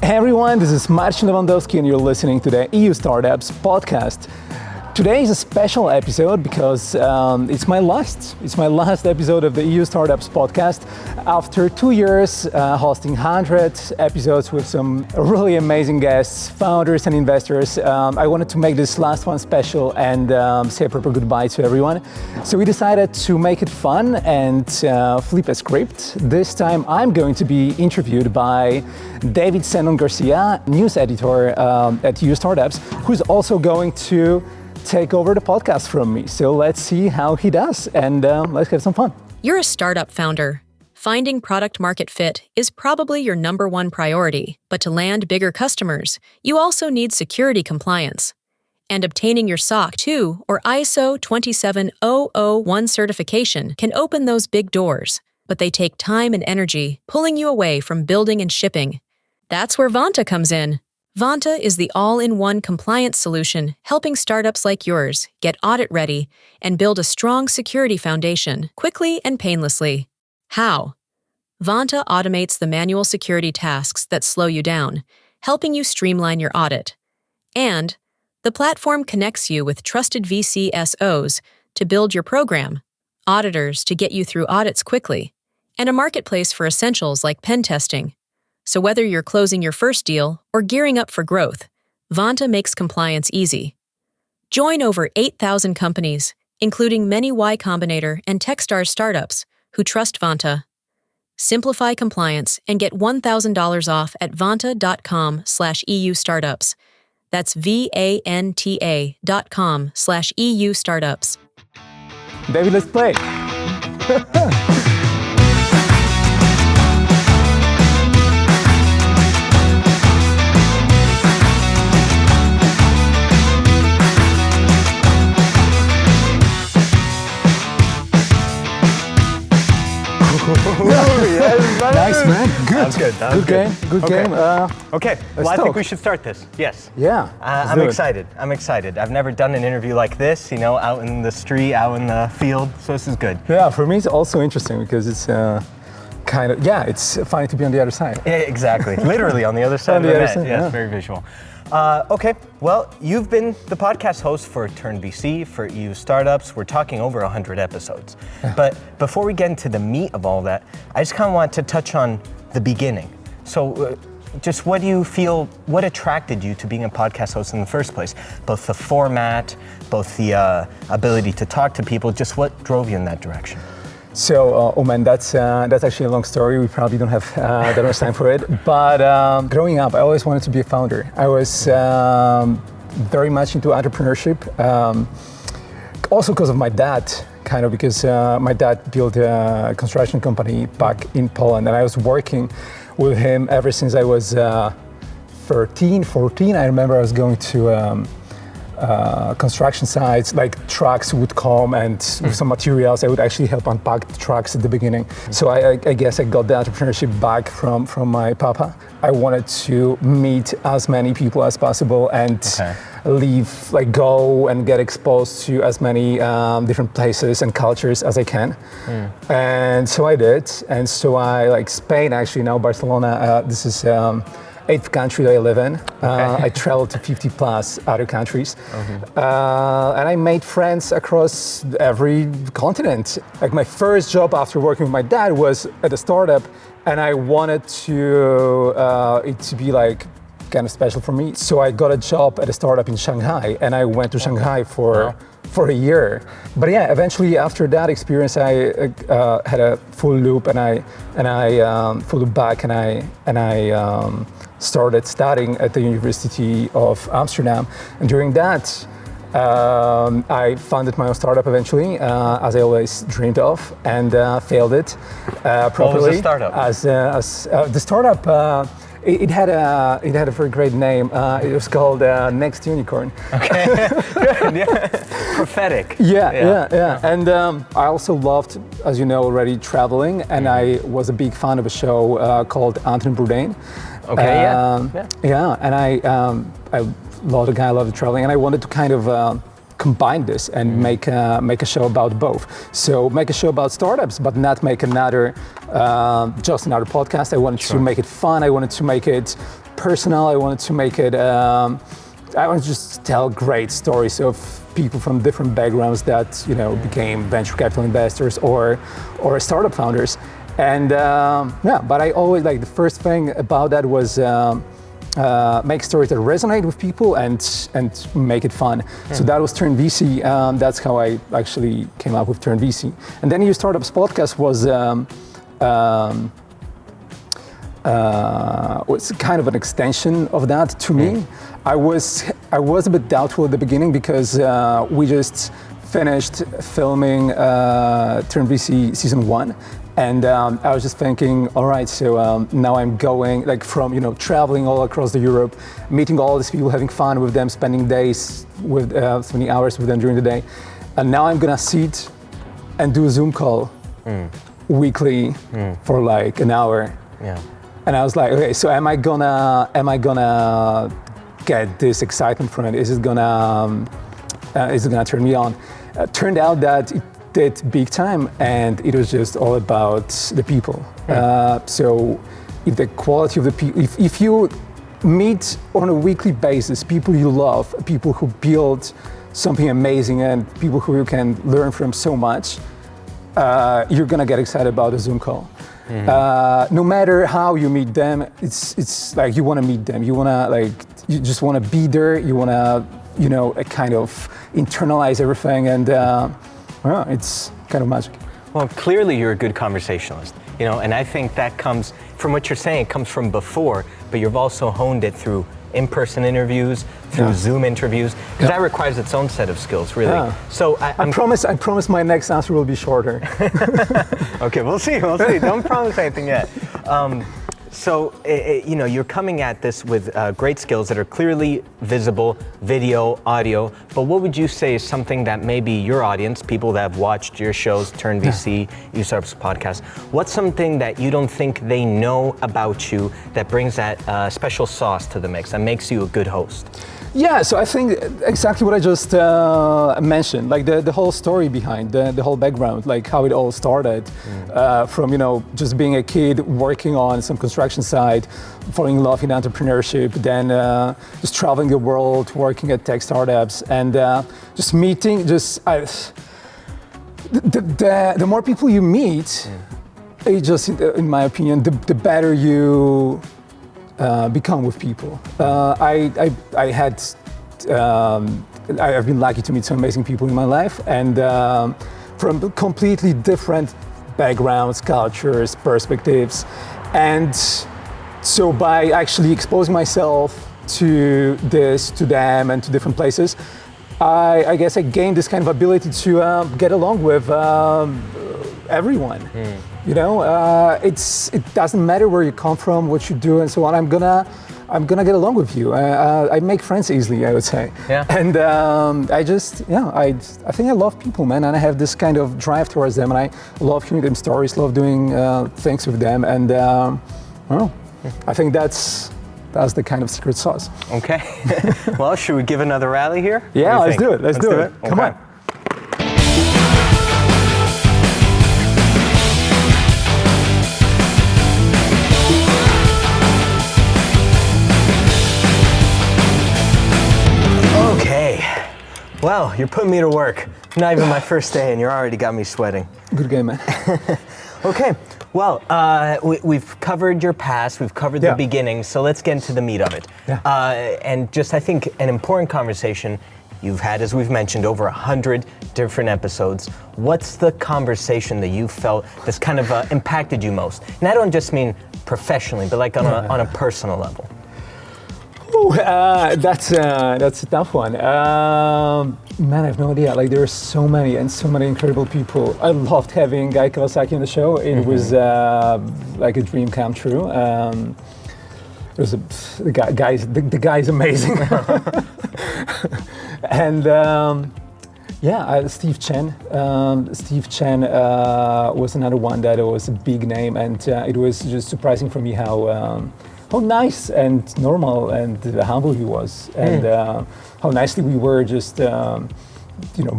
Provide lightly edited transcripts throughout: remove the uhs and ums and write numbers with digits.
Hey everyone, this is Marcin Lewandowski and you're listening to the EU Startups podcast. Today is a special episode because it's my last episode of the EU Startups podcast. After 2 years hosting 100 episodes with some really amazing guests, founders and investors, I wanted to make this last one special and say a proper goodbye to everyone. So we decided to make it fun and flip a script. This time I'm going to be interviewed by David Cendon Garcia, news editor at EU Startups, who's also going to take over the podcast from me. So let's see how he does and let's have some fun. You're a startup founder. Finding product market fit is probably your number one priority, but to land bigger customers, you also need security compliance. And obtaining your SOC 2 or ISO 27001 certification can open those big doors, but they take time and energy, pulling you away from building and shipping. That's where Vanta comes in. Vanta is the all-in-one compliance solution helping startups like yours get audit-ready and build a strong security foundation quickly and painlessly. How? Vanta automates the manual security tasks that slow you down, helping you streamline your audit. And the platform connects you with trusted VCSOs to build your program, auditors to get you through audits quickly, and a marketplace for essentials like pen testing. So whether you're closing your first deal or gearing up for growth, Vanta makes compliance easy. Join over 8,000 companies, including many Y Combinator and Techstars startups, who trust Vanta. Simplify compliance and get $1,000 off at vanta.com/EU startups. That's VANTA.com/EU startups. David, let's play. Nice, man. Good. That was good. Good game. Okay. Well, I think we should start this. Yes. Yeah. I'm excited. I've never done an interview like this, out in the street, out in the field. So this is good. Yeah, for me it's also interesting because it's it's funny to be on the other side. Yeah, exactly. Literally on the other side of the net. Yeah, it's very visual. Okay, well, you've been the podcast host for Turn VC, for EU Startups. We're talking over 100 episodes. But before we get into the meat of all that, I just kind of want to touch on the beginning. So just what do you feel, what attracted you to being a podcast host in the first place? Both the format, both the ability to talk to people, just what drove you in that direction? So, that's actually a long story. We probably don't have that much time for it. But growing up, I always wanted to be a founder. I was very much into entrepreneurship. Also because of my dad, because my dad built a construction company back in Poland, and I was working with him ever since I was 13, 14. I remember I was going to construction sites, like trucks would come and with some materials, I would actually help unpack the trucks at the beginning. So I guess I got the entrepreneurship back from my papa. I wanted to meet as many people as possible and go and get exposed to as many different places and cultures as I can. And so I did. And so Spain, actually now Barcelona, this is 8th country that I live in. I traveled to 50 plus other countries. And I made friends across every continent. Like my first job after working with my dad was at a startup, and I wanted it to be kind of special for me. So I got a job at a startup in Shanghai, and I went to Shanghai for a year. But yeah, eventually after that experience, I had a full loop, and I full loop back, and I started studying at the University of Amsterdam. And during that, I founded my own startup eventually, as I always dreamed of, and failed it properly. What was the startup? The startup, it had a very great name. It was called Next Unicorn. Okay, good. Yeah. Prophetic. Yeah. And I also loved, as you know already, traveling, and I was a big fan of a show called Anton Bourdain. Okay, and I love the guy, I love the traveling, and I wanted to kind of combine this and make a show about both. So make a show about startups, but not make just another podcast. I wanted to make it fun. I wanted to make it personal. I wanted to make it. I want to just tell great stories of people from different backgrounds that became venture capital investors or startup founders. And but I always the first thing about that was make stories that resonate with people and make it fun. So that was Turn VC. That's how I actually came up with Turn VC. And then You Startups podcast was kind of an extension of that to me. I was a bit doubtful at the beginning because we just finished filming Turn VC season 1. And I was just thinking, all right, so now I'm going from traveling all across Europe, meeting all these people, having fun with them, spending days with spending hours with them during the day, and now I'm gonna sit and do a Zoom call weekly for an hour. Yeah. And I was like, okay, so am I gonna get this excitement from it? Is it gonna turn me on? Turned out that it did big time, and it was just all about the people. So if the quality of the people, if you meet on a weekly basis people you love, people who build something amazing and people who you can learn from so much, you're gonna get excited about a Zoom call. No matter how you meet them, it's like you wanna meet them, you just wanna be there, you wanna kind of internalize everything, and it's kind of magic. Well, clearly you're a good conversationalist, and I think that comes from what you're saying. It comes from before, but you've also honed it through in-person interviews, through Zoom interviews, because that requires its own set of skills, really. Yeah. So I promise my next answer will be shorter. Okay, we'll see. Don't promise anything yet. So, you're coming at this with great skills that are clearly visible, video, audio, but what would you say is something that maybe your audience, people that have watched your shows, Turn VC, E Startups podcast, what's something that you don't think they know about you that brings that special sauce to the mix, that makes you a good host? Yeah, so I think exactly what I just mentioned, the whole story behind, the whole background, how it all started, from just being a kid working on some construction site, falling in love in entrepreneurship, then just traveling the world, working at tech startups, and just meeting, the more people you meet, it just, in my opinion, the better you become with people. I've been lucky to meet some amazing people in my life, and from completely different backgrounds, cultures, perspectives, and so by actually exposing myself to them and to different places, I guess I gained this kind of ability to get along with everyone. It doesn't matter where you come from, what you do, and so on. I'm gonna get along with you. I make friends easily, I would say. Yeah. And I think I love people, man, and I have this kind of drive towards them, and I love hearing them stories, love doing things with them, and I think that's the kind of secret sauce. Okay. Well, should we give another rally here? Yeah, let's do it. Let's do it. Come on. Well, you're putting me to work. Not even my first day, and you already got me sweating. Good game, man. Okay. Well, we've covered your past, we've covered the beginning, so let's get into the meat of it. Yeah. And just, I think, an important conversation you've had, as we've mentioned, over 100 different episodes. What's the conversation that you felt that's kind of impacted you most? And I don't just mean professionally, but on a personal level. Ooh, that's a tough one. Man, I have no idea. There are so many incredible people. I loved having Guy Kawasaki on the show. It was like a dream come true. The guy's amazing. And Steve Chen. Steve Chen was another one that was a big name, and it was just surprising for me how nice and normal and humble he was, and how nicely we were just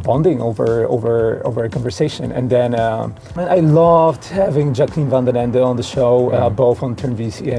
bonding over a conversation. And then I loved having Jacqueline van den Ende on the show, both on Turn VC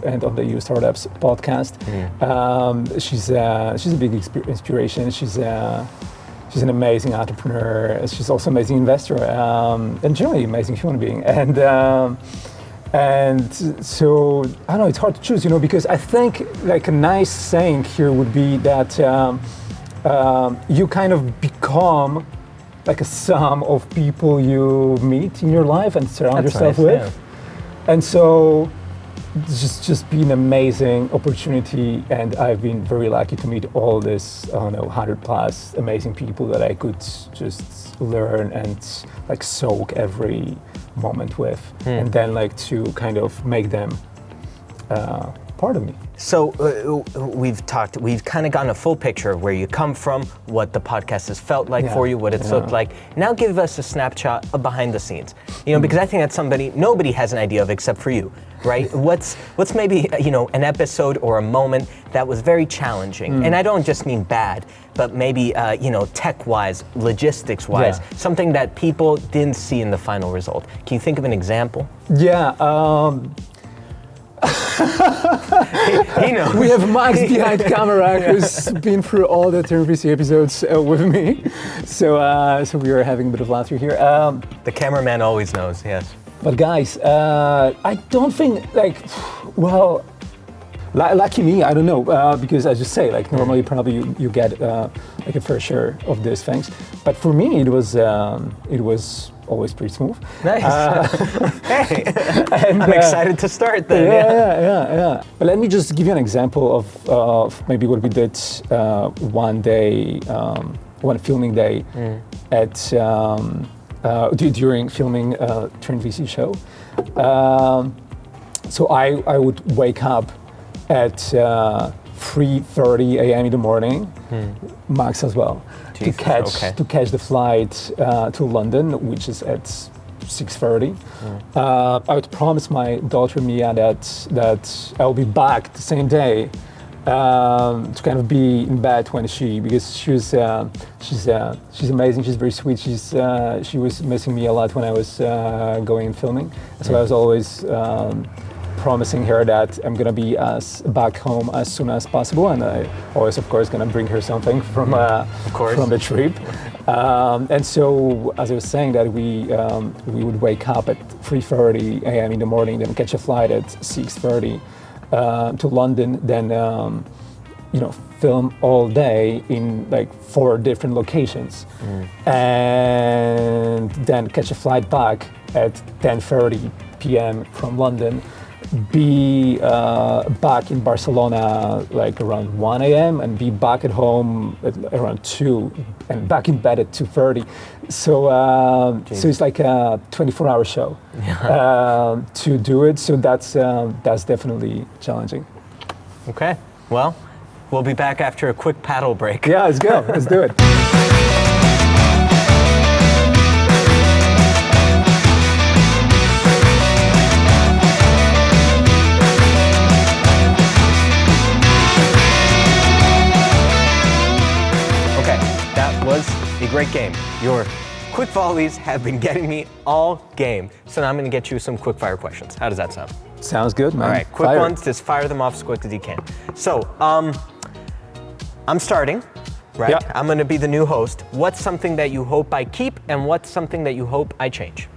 and on the EU Startups podcast. She's a big inspiration. She's an amazing entrepreneur. She's also an amazing investor, and generally amazing human being. And so I don't know. It's hard to choose, because I think like a nice saying here would be that you kind of become like a sum of people you meet in your life and surround yourself with. Yeah. And so it's just been an amazing opportunity, and I've been very lucky to meet all this, 100 plus amazing people that I could just learn and like soak every moment with, and then like to kind of make them part of me. So we've kind of gotten a full picture of where you come from, what the podcast has felt like for you, what it's looked like. Now give us a snapshot of behind the scenes, because I think that's somebody nobody has an idea of except for you, right? What's maybe, an episode or a moment that was very challenging, and I don't just mean bad, but maybe, tech-wise, logistics-wise, something that people didn't see in the final result. Can you think of an example? Yeah. He knows. We have Max behind camera, who's been through all the Turn VC episodes with me. So we are having a bit of laughter here. The cameraman always knows, yes. But guys, I don't think lucky me, I don't know, because as you say, like normally probably you get like a fair share of these things. But for me, it was always pretty smooth. Nice. Hey, I'm excited to start then. Yeah. But let me just give you an example of maybe what we did one filming day at during filming Turn VC show. So I would wake up at 3:30 a.m. in the morning, Max as well, to catch the flight to London, which is at 6:30. I would promise my daughter Mia that I'll be back the same day to kind of be in bed because she's amazing. She's very sweet. She was missing me a lot when I was going and filming, so I was always promising her that I'm gonna be back home as soon as possible, and I always, of course, gonna bring her something from the trip. And so, as I was saying, that we would wake up at 3:30 a.m. in the morning, then catch a flight at 6:30 to London, then film all day in like 4 different locations, and then catch a flight back at 10:30 p.m. from London. Be back in Barcelona like around 1 a.m. and be back at home at around 2 and back in bed at 2:30. So it's like a 24-hour show to do it. So that's definitely challenging. Okay, well, we'll be back after a quick paddle break. Yeah, let's go. Let's do it. A great game. Your quick volleys have been getting me all game. So now I'm going to get you some quick fire questions. How does that sound? Sounds good, man. All right, quick ones. Just fire them off as quick as you can. So, I'm starting, right? Yeah. I'm going to be the new host. What's something that you hope I keep, and what's something that you hope I change?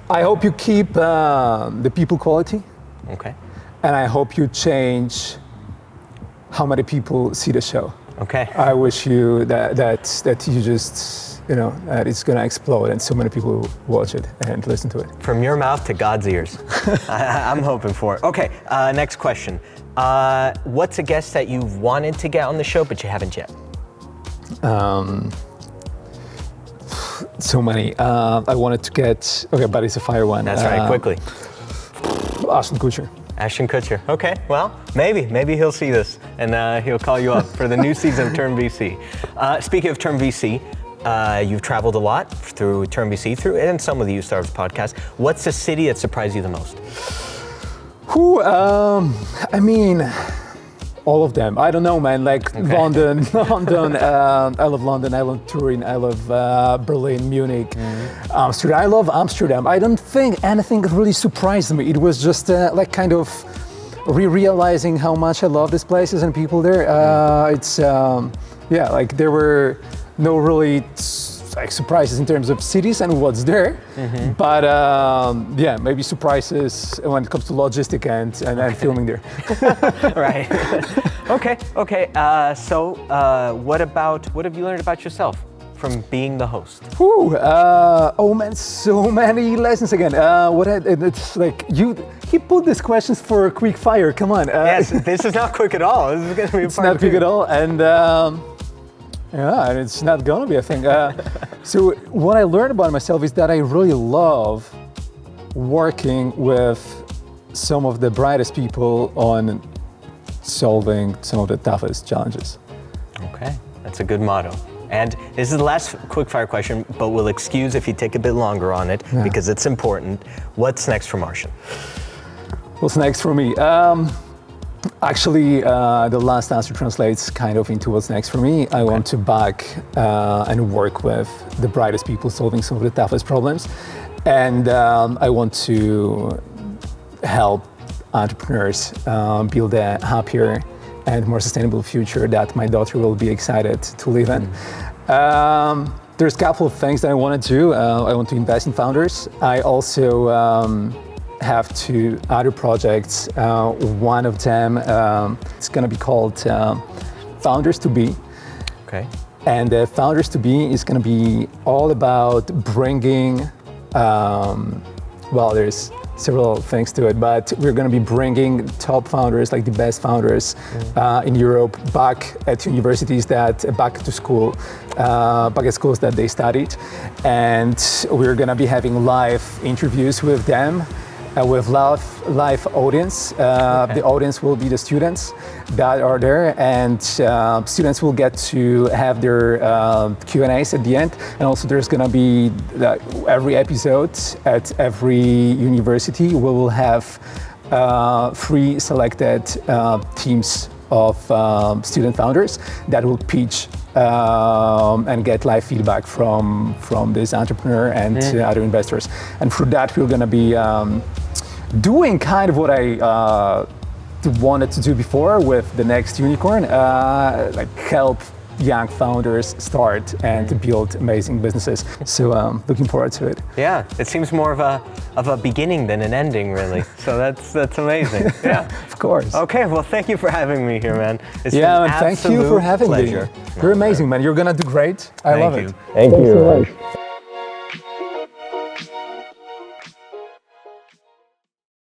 I hope you keep the people quality. Okay. And I hope you change how many people see the show. Okay. I wish you that you just, that it's going to explode and so many people watch it and listen to it. From your mouth to God's ears. I'm hoping for it. Okay, next question. What's a guest that you've wanted to get on the show but you haven't yet? So many. I wanted to get, but it's a fire one. That's right, quickly. Ashton Kutcher. Ashton Kutcher. Okay, well, maybe he'll see this and he'll call you up for the new season of Turn VC. Speaking of Turn VC, you've traveled a lot through Turn VC, and some of the EU Startups podcast. What's the city that surprised you the most? all of them. I don't know, man. Like London, London. I love London. I love Turin. I love Berlin, Munich, Amsterdam. I love Amsterdam. I don't think anything really surprised me. It was just like kind of realizing how much I love these places and people there. It's yeah, like there were no really like surprises in terms of cities and what's there, but yeah, maybe surprises when it comes to logistic and filming there. Right. Okay. So what have you learned about yourself from being the host? Oh man, so many lessons again. It's like he put these questions for Quickfire. Come on. Yes, this is not quick at all. This is going to be it's not quick at all, and yeah, and it's not gonna be, I think. So what I learned about myself is that I really love working with some of the brightest people on solving some of the toughest challenges. Okay, that's a good motto. And this is the last quickfire question, but we'll excuse if you take a bit longer on it because it's important. What's next for Marcin? What's next for me? Actually, the last answer translates kind of into what's next for me. I want to back and work with the brightest people solving some of the toughest problems. And I want to help entrepreneurs build a happier and more sustainable future that my daughter will be excited to live in. There's a couple of things that I want to do. I want to invest in founders. I also have two other projects. One of them, it's going to be called Founders to Be. Okay. And Founders to Be is going to be all about bringing, well, there's several things to it, but we're going to be bringing top founders, like the best founders in Europe, back at universities back to school, back at schools that they studied. And we're going to be having live interviews with them. With live audience. The audience will be the students that are there, and students will get to have their Q&As at the end. And also there's gonna be every episode at every university, we will have 3 selected teams of student founders that will pitch and get live feedback from this entrepreneur and other investors. And through that, we're gonna be doing kind of what I wanted to do before with the next unicorn, like help young founders start and build amazing businesses. So looking forward to it. Yeah, it seems more of a beginning than an ending, really. So that's amazing. Yeah, of course. Okay, well, thank you for having me here, man. It's man, thank you for having me. You're amazing, man. You're gonna do great. I love it. Thank you so much.